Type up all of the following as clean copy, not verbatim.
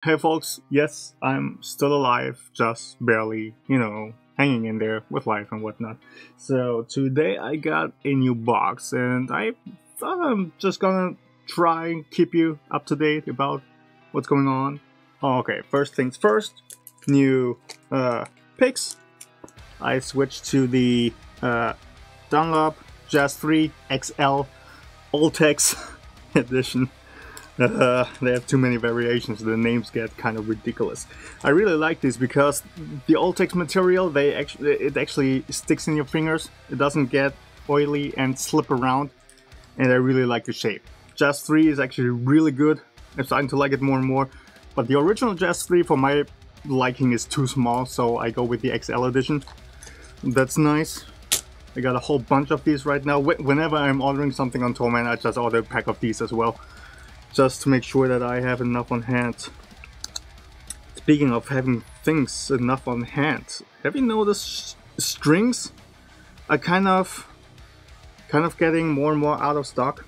Hey folks, yes, I'm still alive, just barely, hanging in there with life and whatnot. So today I got a new box and I thought I'm just gonna try and keep you up to date about what's going on. Okay, first things first, new picks. I switched to the Dunlop Jazz 3 XL Ultex edition. They have too many variations, the names get kind of ridiculous. I really like this because the Ultex material, it actually sticks in your fingers, it doesn't get oily and slip around, and I really like the shape. Jazz 3 is actually really good, I'm starting to like it more and more, but the original Jazz 3 for my liking is too small, so I go with the XL edition. That's nice. I got a whole bunch of these right now. Whenever I'm ordering something on Torment, I just order a pack of these as well, just to make sure that I have enough on hand. Speaking of having things enough on hand, have you noticed strings are kind of getting more and more out of stock?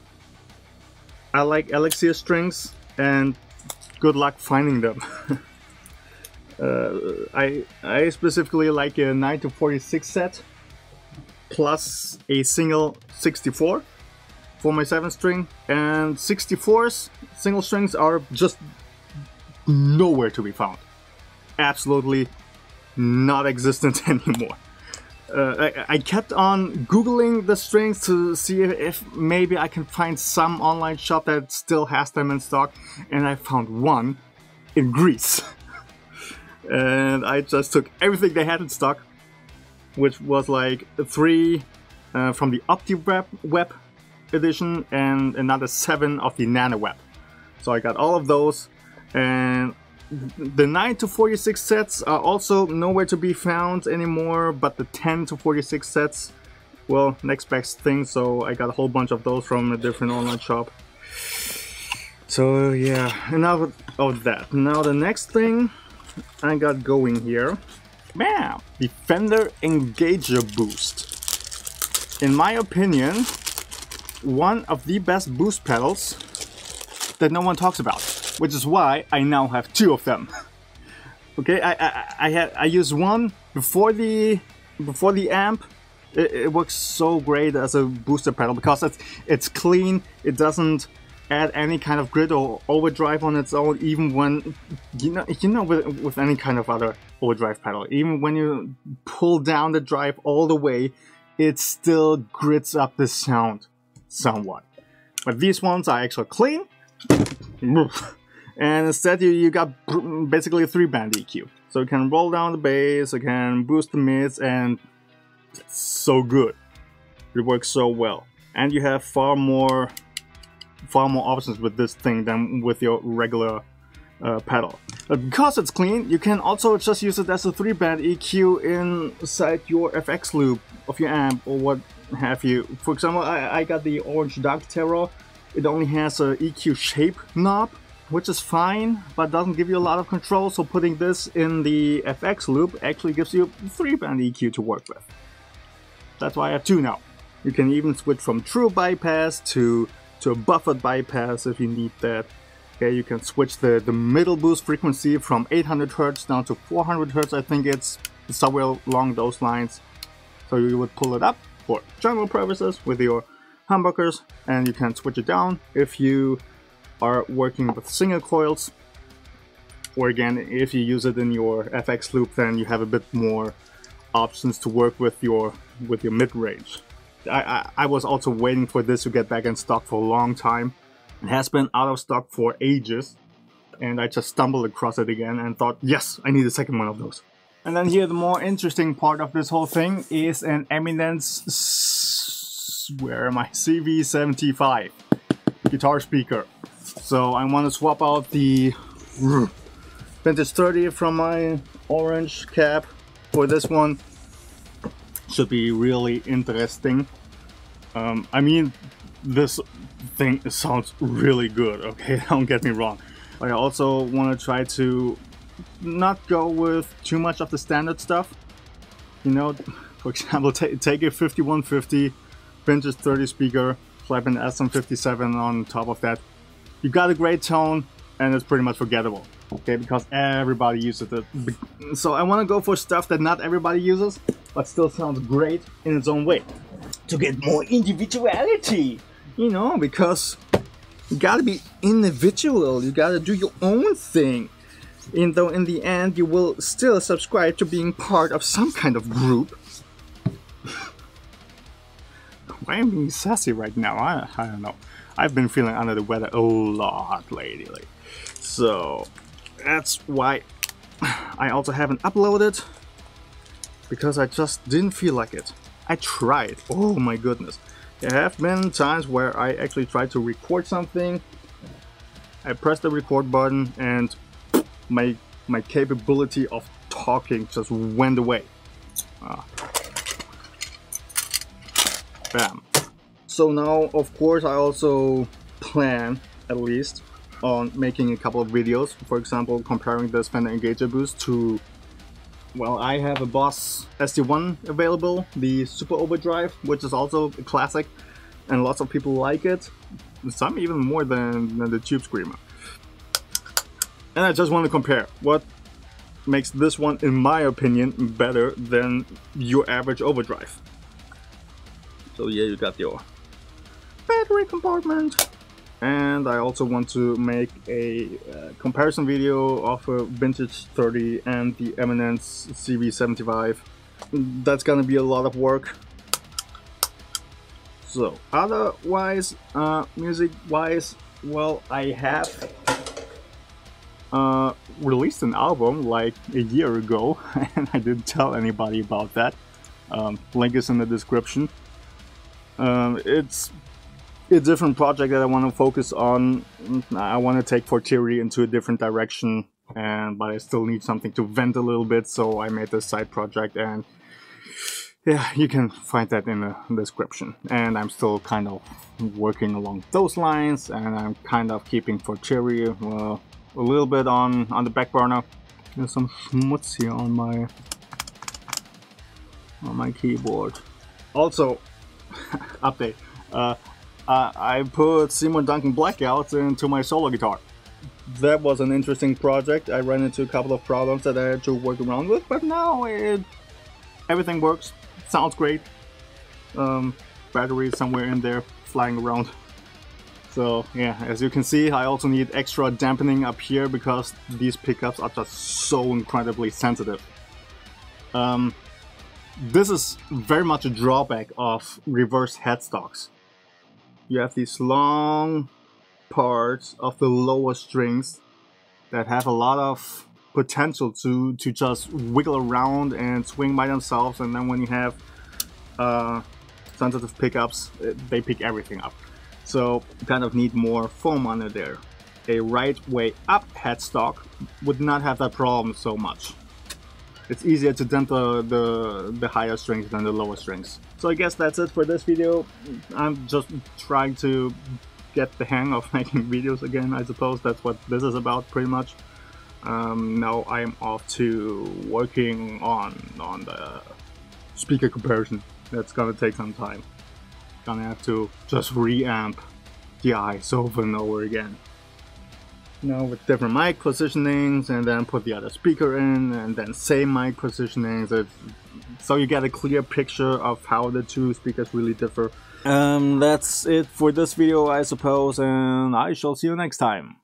I like Elixir strings, and good luck finding them. I specifically like a 9 to 46 set plus a single 64 for my 7-string, and 64s, single strings, are just nowhere to be found. Absolutely not existent anymore. I kept on googling the strings to see if maybe I can find some online shop that still has them in stock, and I found one in Greece. And I just took everything they had in stock, which was like 3 from the OptiWeb edition and another 7 of the NanoWeb. So I got all of those, and the 9 to 46 sets are also nowhere to be found anymore, but the 10 to 46 sets, well, next best thing, so I got a whole bunch of those from a different online shop. So yeah, enough of that. Now the next thing I got going here, bam! The Fender Engager Boost. In my opinion, one of the best boost pedals that no one talks about, which is why I now have 2 of them. Okay, I used one before the amp. It works so great as a booster pedal because it's clean. It doesn't add any kind of grit or overdrive on its own. Even when with any kind of other overdrive pedal, even when you pull down the drive all the way, it still grits up the sound somewhat. But these ones are actually clean, and instead you got basically a 3-band EQ. So you can roll down the bass, you can boost the mids, and it's so good. It works so well, and you have far more options with this thing than with your regular pedal. But because it's clean, you can also just use it as a 3-band EQ inside your FX loop of your amp or what have you. For example, I got the Orange Dark Terror. It only has a EQ shape knob, which is fine, but doesn't give you a lot of control, so putting this in the FX loop actually gives you a 3-band EQ to work with. That's why I have 2 now. You can even switch from true bypass to a buffered bypass if you need that. Okay, you can switch the middle boost frequency from 800 Hz down to 400 Hz, I think it's somewhere along those lines. So you would pull it up for general purposes with your humbuckers, and you can switch it down if you are working with single coils, or again, if you use it in your FX loop, then you have a bit more options to work with your mid-range. I was also waiting for this to get back in stock for a long time. It has been out of stock for ages, and I just stumbled across it again and thought, yes, I need a second one of those. And then here, the more interesting part of this whole thing is an Eminence, where am I, CV75 guitar speaker. So I want to swap out the Vintage 30 from my orange cap for this one. Should be really interesting. I mean, this thing sounds really good, okay, don't get me wrong. But I also want to try to not go with too much of the standard stuff. You know, for example, take a 5150 Vintage 30 speaker, slap an SM57 on top of that. You got a great tone, and it's pretty much forgettable. Okay, because everybody uses it. So I want to go for stuff that not everybody uses, but still sounds great in its own way. To get more individuality, you know, because you gotta be individual, you gotta do your own thing. Even though in the end you will still subscribe to being part of some kind of group. Why am I being sassy right now? I don't know. I've been feeling under the weather a lot lately. So that's why I also haven't uploaded. Because I just didn't feel like it. I tried. Oh my goodness. There have been times where I actually tried to record something. I pressed the record button and my capability of talking just went away. Bam. So now, of course, I also plan, at least, on making a couple of videos. For example, comparing this Fender Engager boost to, well, I have a Boss SD1 available, the Super Overdrive, which is also a classic, and lots of people like it. Some even more than the Tube Screamer. And I just want to compare what makes this one, in my opinion, better than your average overdrive. So yeah, you got your battery compartment. And I also want to make a comparison video of a Vintage 30 and the Eminence CV75. That's gonna be a lot of work. So otherwise, music-wise, well, I have released an album like a year ago, and I didn't tell anybody about that. Link is in the description. It's a different project that I want to focus on. I want to take Fortiori into a different direction, but I still need something to vent a little bit, so I made this side project, and yeah, you can find that in the description. And I'm still kind of working along those lines, and I'm kind of keeping Fortiori a little bit on the back burner. There's some schmutz here on my keyboard. Also, update. I put Seymour Duncan Blackouts into my solo guitar. That was an interesting project. I ran into a couple of problems that I had to work around with, but now everything works. Sounds great. Battery is somewhere in there flying around. So yeah, as you can see, I also need extra dampening up here because these pickups are just so incredibly sensitive. This is very much a drawback of reverse headstocks. You have these long parts of the lower strings that have a lot of potential to just wiggle around and swing by themselves, and then when you have sensitive pickups, they pick everything up. So you kind of need more foam under there. A right way up headstock would not have that problem so much. It's easier to dent the higher strings than the lower strings. So I guess that's it for this video. I'm just trying to get the hang of making videos again, I suppose. That's what this is about, pretty much. Now I'm off to working on the speaker comparison. That's gonna take some time. Gonna have to just reamp the eyes over and over again. Now with different mic positionings, and then put the other speaker in, and then same mic positionings, so you get a clear picture of how the two speakers really differ. That's it for this video, I suppose, and I shall see you next time.